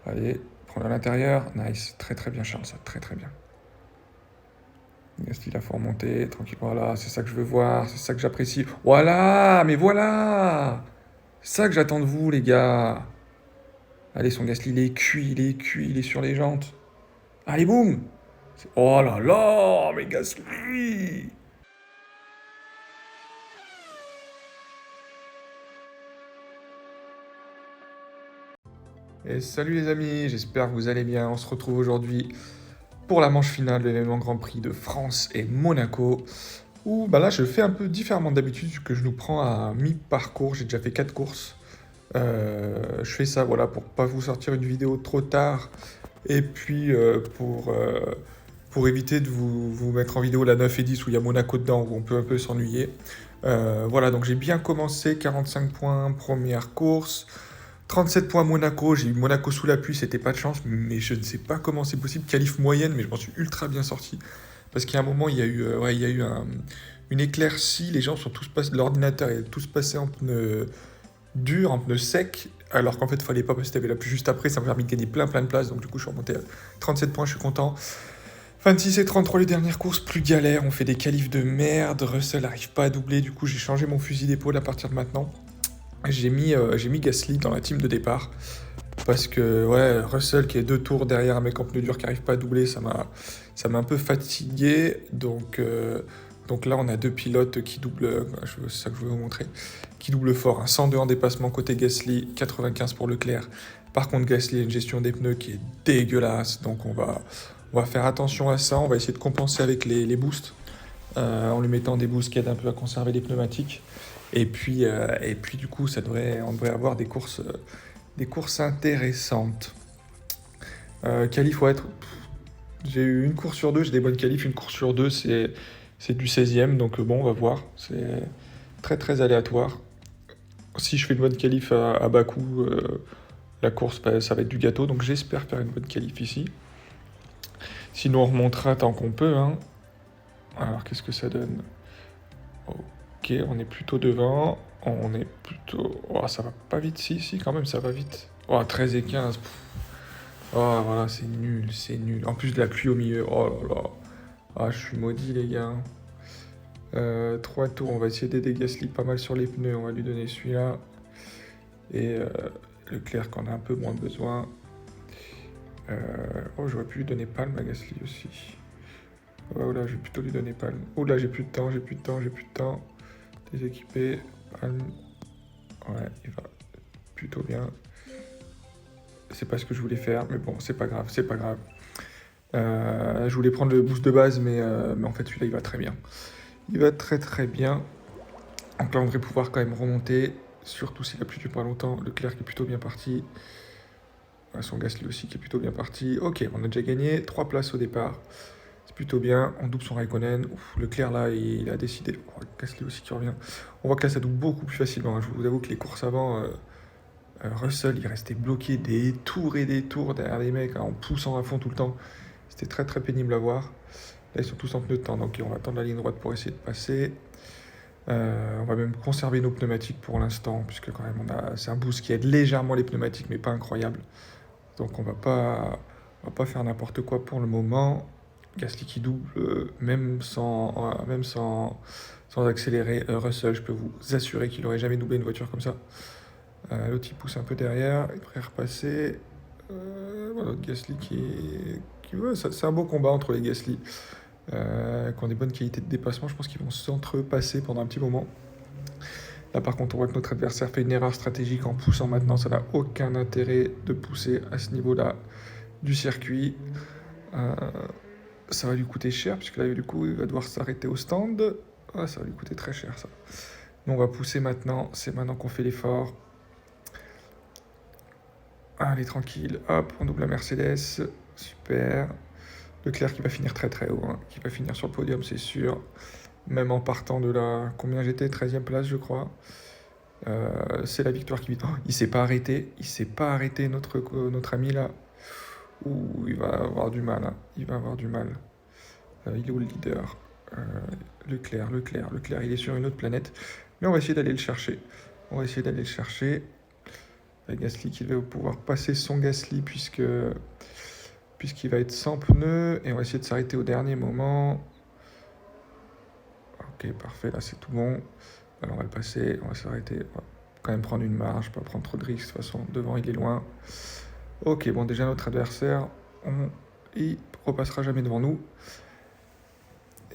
Allez, prendre à l'intérieur. Nice. Très très bien, Charles, ça. Très très bien. Gasly, il a faut remonter. Tranquille, voilà. C'est ça que je veux voir. C'est ça que j'apprécie. Voilà. Mais voilà. C'est ça que j'attends de vous, les gars. Allez, son Gasly, il est cuit. Il est cuit. Il est sur les jantes. Allez, boum. Oh là là. Mais Gasly. Et salut les amis, j'espère que vous allez bien. On se retrouve aujourd'hui pour la manche finale de l'événement Grand Prix de France et Monaco. Où bah là je fais un peu différemment d'habitude, vu que je nous prends à mi-parcours. J'ai déjà fait 4 courses. Je fais ça voilà pour pas vous sortir une vidéo trop tard. Et puis pour éviter de vous mettre en vidéo la 9 et 10 où il y a Monaco dedans, où on peut un peu s'ennuyer. Voilà, donc j'ai bien commencé, 45 points, première course. 37 points à Monaco, j'ai eu Monaco sous la pluie, c'était pas de chance, mais je ne sais pas comment c'est possible. Qualif moyenne, mais je m'en suis ultra bien sorti. Parce qu'il y a un moment, il y a eu une éclaircie, les gens sont tous passés, l'ordinateur est tous passé en pneu dur, en pneu sec, alors qu'en fait, il fallait pas parce que t'avais la pluie juste après, ça m'a permis de gagner plein de places, donc du coup, je suis remonté à 37 points, je suis content. 26 et 33 les dernières courses, plus galère, on fait des qualifs de merde, Russell n'arrive pas à doubler, du coup, j'ai changé mon fusil d'épaule à partir de maintenant. J'ai mis Gasly dans la team de départ. Parce que ouais, Russell qui est 2 tours derrière un mec en pneu dur qui n'arrive pas à doubler, ça m'a un peu fatigué. Donc là, on a 2 pilotes qui doublent, c'est ça que je veux vous montrer, qui doublent fort. Un 102 en dépassement côté Gasly, 95 pour Leclerc. Par contre, Gasly a une gestion des pneus qui est dégueulasse. Donc on va faire attention à ça. On va essayer de compenser avec les boosts. En lui mettant des boosts qui aident un peu à conserver les pneumatiques. Et puis du coup, on devrait avoir des courses intéressantes. Qualif, ouais, j'ai eu une course sur deux, j'ai des bonnes qualifs, une course sur deux, c'est du 16e, donc bon, on va voir. C'est très très aléatoire. Si je fais une bonne qualif à Bakou, la course, bah, ça va être du gâteau, donc j'espère faire une bonne qualif ici. Sinon, on remontera tant qu'on peut, hein. Alors, qu'est-ce que ça donne? Ok, on est plutôt devant. On est plutôt... Oh, ça va pas vite, si, quand même, ça va vite. Oh, 13 et 15. Pff. Oh, voilà, c'est nul, c'est nul. En plus de la pluie au milieu. Oh là là. Ah, je suis maudit, les gars. 3 tours, on va essayer d'aider Gasly pas mal sur les pneus. On va lui donner celui-là. Et Leclerc, qu'on a un peu moins besoin. Oh, j'aurais pu lui donner Palme à Gasly aussi. Oh là, je vais plutôt lui donner Palme. Oh là, j'ai plus de temps, j'ai plus de temps, j'ai plus de temps. Déséquipé, Palme. Ouais, il va plutôt bien. C'est pas ce que je voulais faire, mais bon, c'est pas grave, c'est pas grave. Je voulais prendre le boost de base, mais en fait, celui-là, il va très bien. Il va très très bien. Donc là, on devrait pouvoir quand même remonter, surtout s'il a plu depuis pas longtemps. Leclerc qui est plutôt bien parti. Son Gasly aussi qui est plutôt bien parti. Ok, on a déjà gagné 3 places au départ. C'est plutôt bien. On double son Raikkonen. Ouf, Leclerc là, il a décidé. Oh, Gasly aussi qui revient. On voit que là, ça double beaucoup plus facilement. Je vous avoue que les courses avant, Russell, il restait bloqué des tours et des tours derrière les mecs, hein, en poussant à fond tout le temps. C'était très très pénible à voir. Là, ils sont tous en pneus de temps, donc on va attendre la ligne droite pour essayer de passer. On va même conserver nos pneumatiques pour l'instant, puisque quand même c'est un boost qui aide légèrement les pneumatiques, mais pas incroyable. Donc on va pas faire n'importe quoi pour le moment. Gasly qui double, sans accélérer. Russell, je peux vous assurer qu'il n'aurait jamais doublé une voiture comme ça. L'autre il pousse un peu derrière, il devrait repasser. Voilà, Gasly ouais, c'est un beau combat entre les Gasly qui ont des bonnes qualités de dépassement. Je pense qu'ils vont s'entrepasser pendant un petit moment. Là par contre on voit que notre adversaire fait une erreur stratégique en poussant maintenant. Ça n'a aucun intérêt de pousser à ce niveau-là du circuit. Ça va lui coûter cher puisque là du coup il va devoir s'arrêter au stand. Ah, ça va lui coûter très cher ça. Mais on va pousser maintenant, c'est maintenant qu'on fait l'effort. Allez, tranquille, hop, on double la Mercedes, super. Leclerc qui va finir très très haut, hein, qui va finir sur le podium, c'est sûr. Même en partant de la... Combien j'étais? 13e place, je crois. C'est la victoire qui... Oh, il s'est pas arrêté, notre ami là. Ouh, il va avoir du mal, hein. Il va avoir du mal. Il est où le leader? Leclerc, il est sur une autre planète. Mais on va essayer d'aller le chercher. La Gasly qui va pouvoir passer son Gasly puisqu'il va être sans pneus. Et on va essayer de s'arrêter au dernier moment. Ok, parfait, là c'est tout bon. Alors on va le passer, on va s'arrêter. On va quand même prendre une marge, pas prendre trop de risques. De toute façon, devant il est loin. Ok, bon déjà notre adversaire, il repassera jamais devant nous.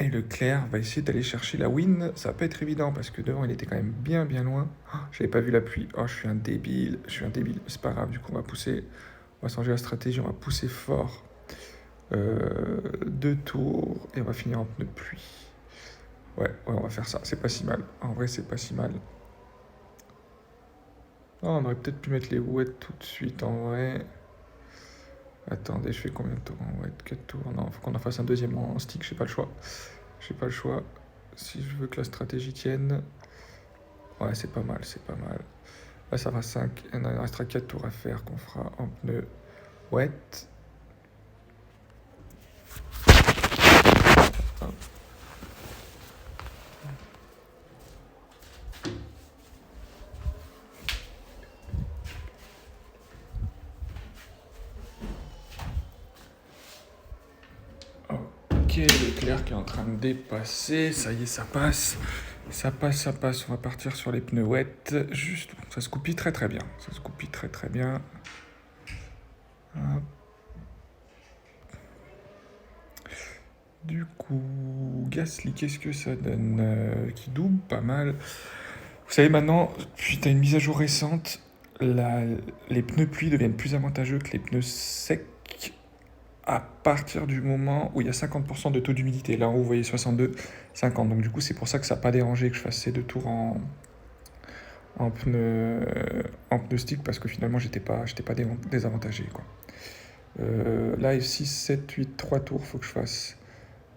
Et Leclerc va essayer d'aller chercher la win. Ça va pas être évident parce que devant il était quand même bien loin. Oh, j'avais pas vu l'appui. Oh, je suis un débile. C'est pas grave, du coup on va pousser. On va changer la stratégie, on va pousser fort. 2 tours et on va finir en pneu de pluie. Ouais, on va faire ça. C'est pas si mal. En vrai, c'est pas si mal. Oh, on aurait peut-être pu mettre les wet tout de suite en vrai. Attendez, je fais combien de tours en wet? 4 tours. Non, faut qu'on en fasse un deuxième en stick. J'ai pas le choix. J'ai pas le choix. Si je veux que la stratégie tienne. Ouais, c'est pas mal, c'est pas mal. Là, ça va 5. Il restera 4 tours à faire qu'on fera en pneu wet. Ok, Leclerc qui est en train de dépasser. Ça y est, ça passe. Ça passe. On va partir sur les pneus wet. Juste, ça se goupille très bien. Ça se goupille très bien. Hop. Du coup, Gasly, qu'est-ce que ça donne? Qui double, pas mal. Vous savez maintenant, suite à une mise à jour récente, les pneus pluie deviennent plus avantageux que les pneus secs à partir du moment où il y a 50% de taux d'humidité. Là, où vous voyez 62, 50. Donc du coup, c'est pour ça que ça n'a pas dérangé que je fasse ces 2 tours en pneu stick, parce que finalement, j'étais pas désavantagé, quoi. Là, 6, 7, 8, 3 tours, faut que je fasse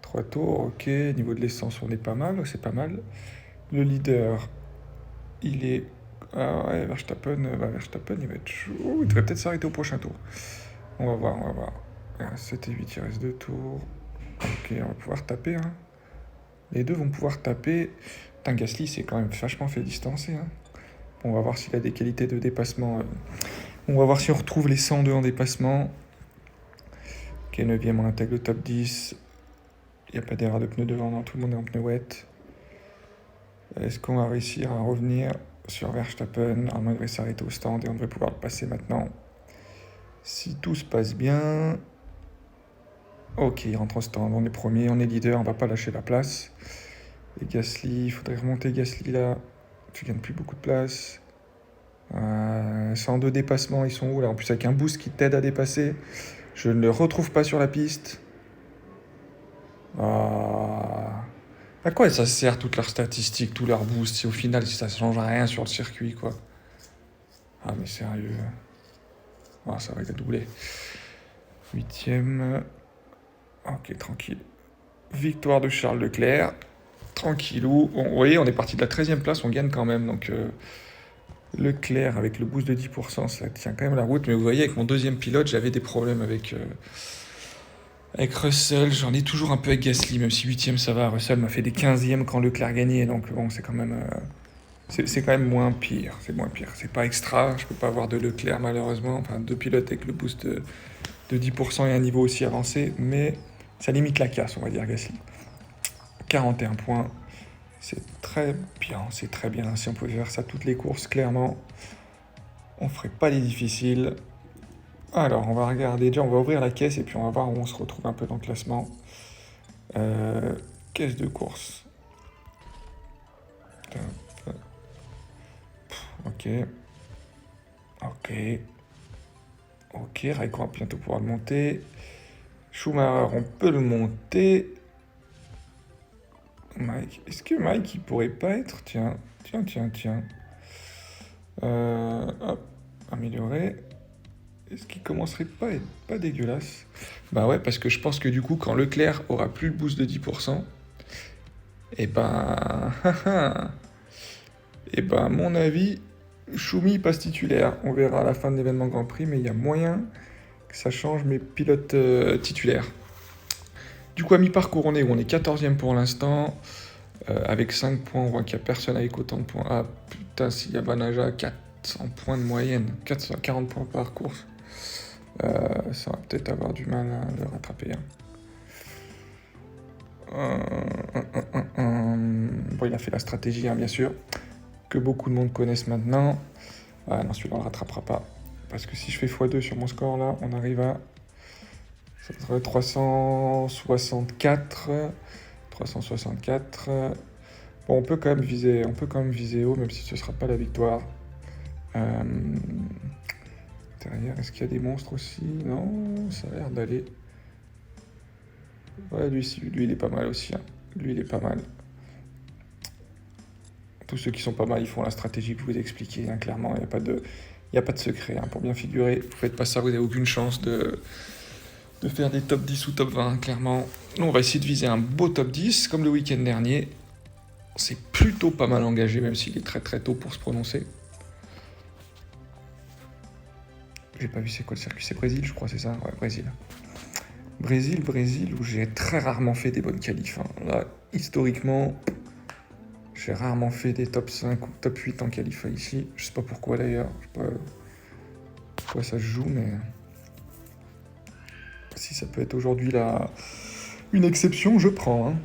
3 tours. Ok, niveau de l'essence, on est pas mal, c'est pas mal. Le leader, il est... Ah ouais, Verstappen, il va être chaud. Il devrait peut-être s'arrêter au prochain tour. On va voir. 7 et 8, il reste 2 tours. Ok, on va pouvoir taper. Hein. Les deux vont pouvoir taper. Putain, Gasly s'est quand même vachement fait distancer. Hein. Bon, on va voir s'il a des qualités de dépassement. On va voir si on retrouve les 102 en dépassement. Ok, 9ème, on intègre le top 10. Il n'y a pas d'erreur de pneus devant, non, tout le monde est en pneu wet. Est-ce qu'on va réussir à revenir sur Verstappen? Normalement, il devrait s'arrêter au stand et on devrait pouvoir le passer maintenant. Si tout se passe bien... Ok, il rentre au stand, on est premier, on est leader, on va pas lâcher la place. Et Gasly, il faudrait remonter Gasly là. Tu gagnes plus beaucoup de place. 102 dépassements, ils sont où là? En plus avec un boost qui t'aide à dépasser. Je ne le retrouve pas sur la piste. À quoi ça sert toutes leurs statistiques, tous leurs boosts, si au final si ça change rien sur le circuit quoi? Ah mais sérieux. Ça va être doublé. 8ème. Ok, tranquille. Victoire de Charles Leclerc. Tranquillou. Bon, vous voyez, on est parti de la 13ème place, on gagne quand même. Donc Leclerc avec le boost de 10%, ça tient quand même la route. Mais vous voyez, avec mon deuxième pilote, j'avais des problèmes avec Russell. J'en ai toujours un peu avec Gasly, même si 8ème ça va. Russell m'a fait des 15e quand Leclerc gagnait. Donc bon, c'est quand même... c'est quand même moins pire. C'est moins pire. C'est pas extra. Je peux pas avoir de Leclerc malheureusement. Enfin, 2 pilotes avec le boost de 10% et un niveau aussi avancé. Mais ça limite la casse, on va dire, Gasly. 41 points. C'est très bien. Si on pouvait faire ça toutes les courses, clairement, on ferait pas les difficiles. Alors, on va regarder. Déjà, on va ouvrir la caisse et puis on va voir où on se retrouve un peu dans le classement. Caisse de course. Ok. Raikkonen va bientôt pouvoir le monter. Schumacher, on peut le monter. Mike, est-ce que Mike, il pourrait pas être... Tiens. Hop, améliorer. Est-ce qu'il commencerait pas à être pas dégueulasse? Bah ouais, parce que je pense que du coup, quand Leclerc aura plus le boost de 10%, et ben... et ben, à mon avis, Schumi passe titulaire. On verra à la fin de l'événement Grand Prix, mais il y a moyen que ça change mes pilotes titulaires. Du coup, à mi-parcours, on est où? On est 14ème pour l'instant. Avec 5 points, on voit qu'il n'y a personne avec autant de points. Ah putain, s'il y a Banaja, 400 points de moyenne, 440 points par course. Ça va peut-être avoir du mal à le rattraper. Bon, il a fait la stratégie, hein, bien sûr, que beaucoup de monde connaissent maintenant. Ah non, celui-là, on ne le rattrapera pas. Parce que si je fais x2 sur mon score, là, on arrive à 364. 364. Bon, on peut quand même viser haut, même si ce ne sera pas la victoire. Derrière, est-ce qu'il y a des monstres aussi? Non, ça a l'air d'aller. Ouais, lui, il est pas mal aussi. Hein. Lui, il est pas mal. Tous ceux qui sont pas mal, ils font la stratégie que je vous ai expliquée, hein, clairement. Il n'y a pas de secret. Hein. Pour bien figurer, vous faites pas ça, vous n'avez aucune chance de faire des top 10 ou top 20, clairement. Nous, on va essayer de viser un beau top 10, comme le week-end dernier. C'est plutôt pas mal engagé, même s'il est très très tôt pour se prononcer. J'ai pas vu c'est quoi le circuit, c'est Brésil, je crois, c'est ça? Ouais, Brésil. Brésil, où j'ai très rarement fait des bonnes qualifs. Hein. Là, historiquement, j'ai rarement fait des top 5 ou top 8 en qualif ici. Je sais pas pourquoi d'ailleurs, je sais pas pourquoi ça se joue, mais si ça peut être aujourd'hui une exception, je prends. Hein.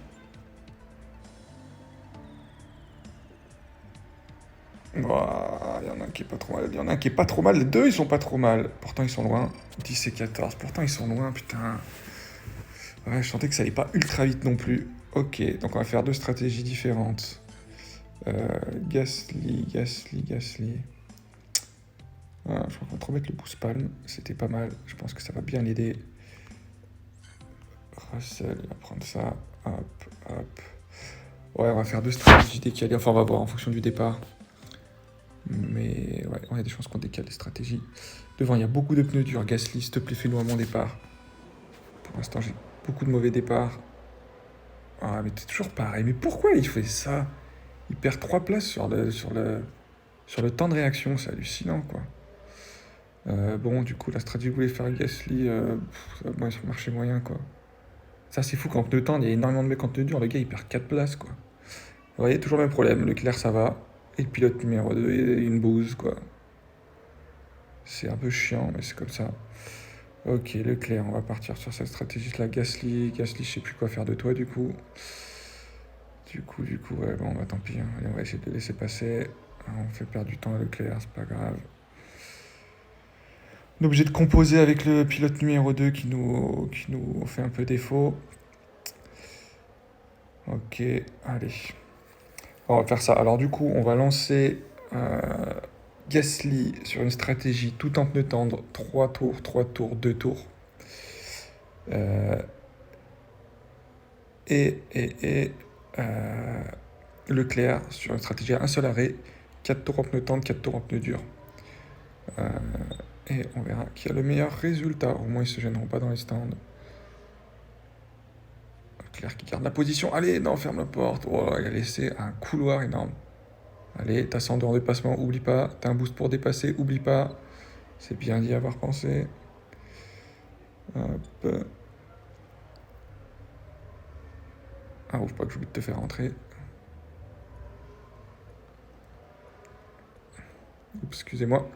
Il y en a un qui est pas trop mal. Il y en a un qui est pas trop mal. Les deux, ils sont pas trop mal. Pourtant, ils sont loin. 10 et 14. Pourtant, ils sont loin, putain. Ouais, je sentais que ça allait pas ultra vite non plus. Ok, donc on va faire deux stratégies différentes. Gasly. Voilà, je crois qu'on va te remettre le boost palm. C'était pas mal. Je pense que ça va bien l'aider. Russell, il va prendre ça. Hop. Ouais, on va faire deux stratégies décalées. Enfin, on va voir en fonction du départ. Mais ouais, on a des chances qu'on décale les stratégies. Devant, il y a beaucoup de pneus durs. Gasly, s'il te plaît, fais-nous un bon départ. Pour l'instant, j'ai beaucoup de mauvais départs. Ah, mais t'es toujours pareil. Mais pourquoi il fait ça? Il perd 3 places sur le temps de réaction. C'est hallucinant, quoi. Bon, du coup, la stratégie que voulait faire Gasly, ça va marcher moyen, quoi. Ça, c'est fou qu'en pneu tendre, il y a énormément de mecs en pneu dur. Le gars, il perd 4 places, quoi. Vous voyez, toujours le même problème. Leclerc, ça va. Et le pilote numéro 2, une bouse, quoi. C'est un peu chiant, mais c'est comme ça. Ok, Leclerc, on va partir sur cette stratégie-là. Gasly, je sais plus quoi faire de toi, du coup. Ouais, bon, bah tant pis. Hein. Allez, on va essayer de le laisser passer. On fait perdre du temps à Leclerc, c'est pas grave. On est obligé de composer avec le pilote numéro 2 qui nous fait un peu défaut. Ok, allez. On va faire ça. Alors du coup, on va lancer Gasly sur une stratégie tout en pneu tendre. 3 tours, 2 tours. Leclerc sur une stratégie à un seul arrêt. 4 tours en pneu tendre, 4 tours en pneu dur. Et on verra qui a le meilleur résultat. Au moins, ils ne se gêneront pas dans les stands. Leclerc qui garde la position. Allez, non, ferme la porte. Oh, il a laissé un couloir énorme. Allez, t'as 100 en dépassement, oublie pas. T'as un boost pour dépasser, oublie pas. C'est bien d'y avoir pensé. Hop. Ah, ouvre pas que j'oublie de te faire rentrer. Oups, excusez-moi.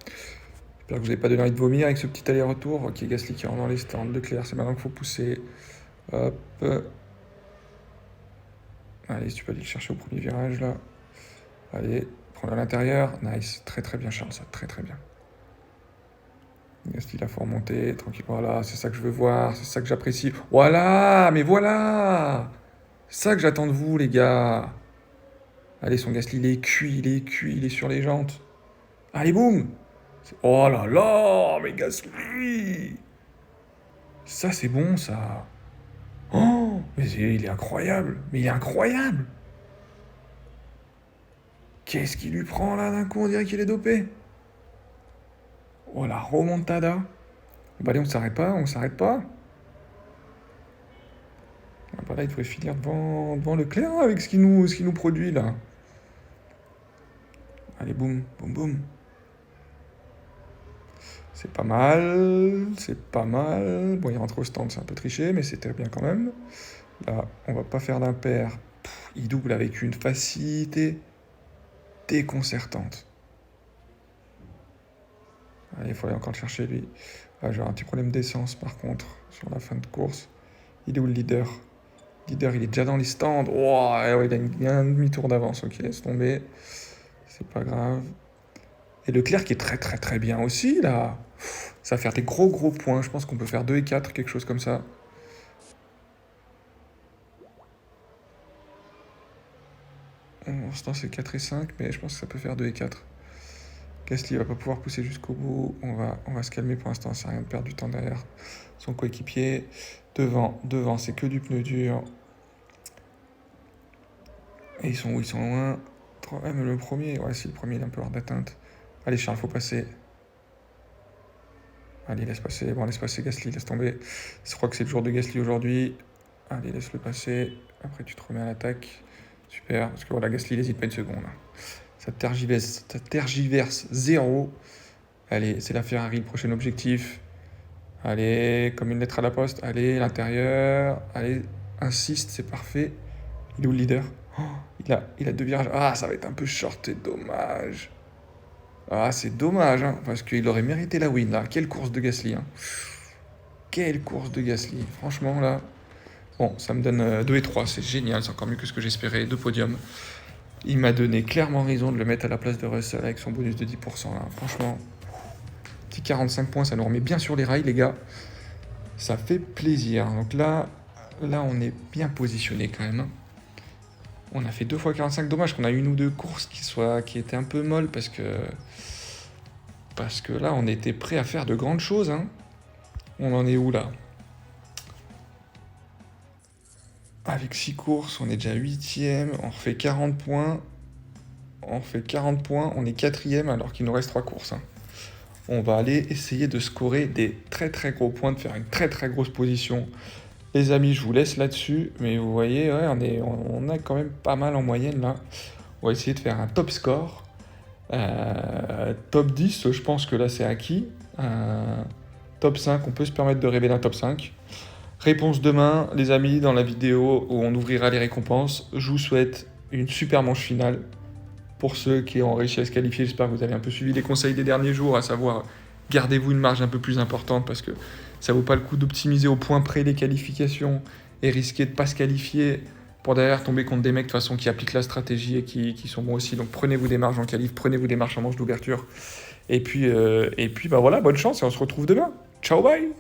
J'espère que vous n'avez pas donné envie de vomir avec ce petit aller-retour. Ok, Gasly qui rentre dans les stands. Leclerc, c'est maintenant qu'il faut pousser. Hop. Allez, si tu peux aller le chercher au premier virage, là. Allez, prends-le à l'intérieur. Nice. Très très bien, Charles, ça. Très très bien. Gasly, il faut remonter. Tranquille, voilà. C'est ça que je veux voir. C'est ça que j'apprécie. Voilà. Mais voilà. C'est ça que j'attends de vous, les gars. Allez, son Gasly, il est cuit. Il est sur les jantes. Allez, boum. Oh là là, mais Gasly. Ça, c'est bon, ça. Oh, mais il est incroyable. Mais il est incroyable. Qu'est-ce qu'il lui prend, là, d'un coup? On dirait qu'il est dopé. Oh, la remontada. Bah allez, on s'arrête pas. Ah bah là, il devrait finir devant Leclerc avec ce qu'il nous produit, là. Allez, boum. C'est pas mal. Bon, il rentre au stand, c'est un peu triché, mais c'était bien quand même. Là, on va pas faire d'impair. Il double avec une facilité déconcertante. Allez, il faut aller encore le chercher, lui. Ah, j'ai un petit problème d'essence, par contre, sur la fin de course. Il est où le leader? Le leader, il est déjà dans les stands. Oh, ouais, il a un demi-tour d'avance. Ok, laisse tomber. C'est pas grave. Et Leclerc qui est très très très bien aussi, là. Ça va faire des gros gros points. Je pense qu'on peut faire 2 et 4, quelque chose comme ça. Pour l'instant, c'est 4 et 5, mais je pense que ça peut faire 2 et 4. Gasly va pas pouvoir pousser jusqu'au bout. On va se calmer pour l'instant. Ça sert à rien de perdre du temps derrière son coéquipier. Devant, c'est que du pneu dur. Et ils sont où? Ils sont loin. Même le premier. Ouais, si le premier il est un peu hors d'atteinte. Allez, Charles, faut passer. Allez, laisse passer. Bon, laisse passer Gasly, laisse tomber. Je crois que c'est le jour de Gasly aujourd'hui. Allez, laisse-le passer. Après, tu te remets à l'attaque. Super. Parce que voilà, Gasly, il n'hésite pas une seconde. Ça tergiverse zéro. Allez, c'est la Ferrari, le prochain objectif. Allez, comme une lettre à la poste. Allez, l'intérieur. Allez, insiste, c'est parfait. Il est où le leader? Oh, il a 2 virages. Ah, ça va être un peu short, c'est dommage. Ah, c'est dommage, hein, parce qu'il aurait mérité la win, là. Quelle course de Gasly, hein. Quelle course de Gasly. Franchement, là. Bon, ça me donne 2 et 3, c'est génial, c'est encore mieux que ce que j'espérais. 2 podiums. Il m'a donné clairement raison de le mettre à la place de Russell avec son bonus de 10%, là. Franchement, petit 45 points, ça nous remet bien sur les rails, les gars. Ça fait plaisir. Donc là, on est bien positionné quand même, hein. On a fait 2 fois 45. Dommage qu'on a une ou deux courses qui étaient un peu molles parce que là, on était prêt à faire de grandes choses, hein. On en est où là? Avec 6 courses, on est déjà 8ème. On refait 40 points. On est 4ème alors qu'il nous reste 3 courses, hein. On va aller essayer de scorer des très très gros points, de faire une très très grosse position. Les amis, je vous laisse là-dessus, mais vous voyez, ouais, on a quand même pas mal en moyenne là. On va essayer de faire un top score. Top 10, je pense que là c'est acquis. Top 5, on peut se permettre de rêver d'un top 5. Réponse demain, les amis, dans la vidéo où on ouvrira les récompenses. Je vous souhaite une super manche finale. Pour ceux qui ont réussi à se qualifier, j'espère que vous avez un peu suivi les conseils des derniers jours, à savoir gardez-vous une marge un peu plus importante parce que ça vaut pas le coup d'optimiser au point près les qualifications et risquer de pas se qualifier pour derrière tomber contre des mecs de toute façon qui appliquent la stratégie et qui sont bons aussi. Donc prenez-vous des marges en qualif, prenez-vous des marges en manche d'ouverture. Et puis bah voilà, bonne chance et on se retrouve demain. Ciao, bye!